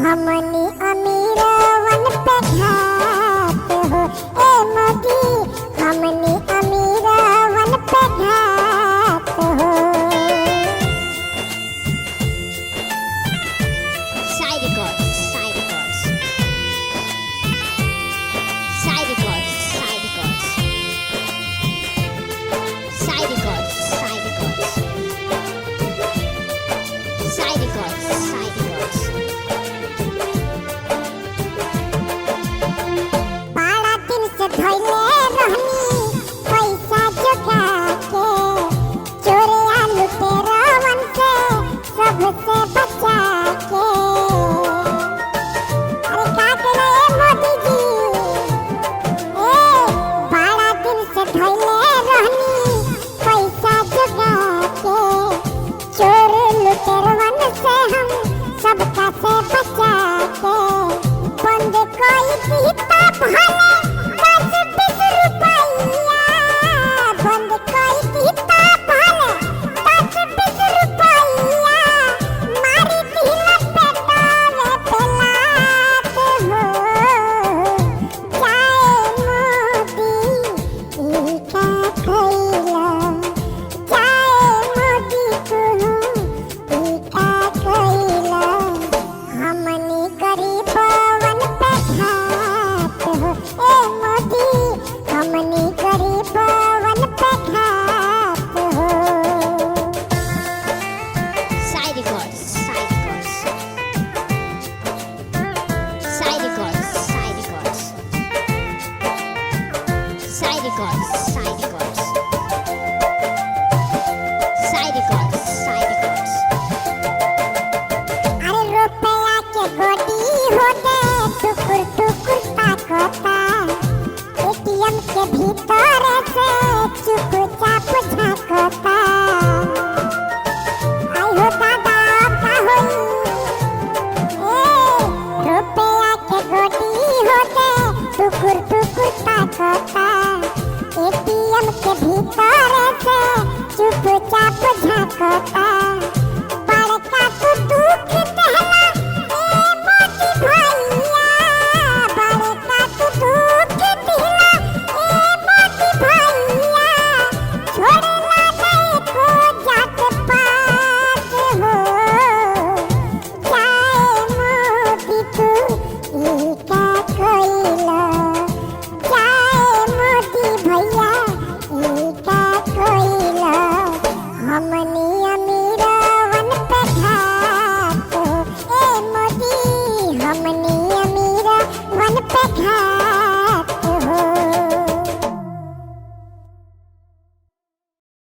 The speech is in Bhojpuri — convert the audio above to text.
हमनी अमीरवन पे घात हो ए मोदी, हमनी अमीरवन पे घात हो। Side records, side records, side records, side records, side records, side records, side records, side records. बाड़ा दिन से धइले रहनी पैसा जुटा के, चोरिया लुटेरवन से सबसे बचा के। अरे का करे मोदी जी, बाड़ा दिन से धइले रहनी पैसा जुटा के, चोर लुटेरवन से हम सबका से बचा के। बंद कोई पीता भले 10-20 रुपया, बंद कोई पीता भले 10-20 रुपया, मारी दिल पेटावे पेलात हो। जाए मोदी ई का कइला, जाए मोदी तू ई का कइला। हमनी गरीबवन पे घात हो ए मोदी, हमनी गरीबवन पे घात हो। Side records, side records, side records, side records, side records, side records.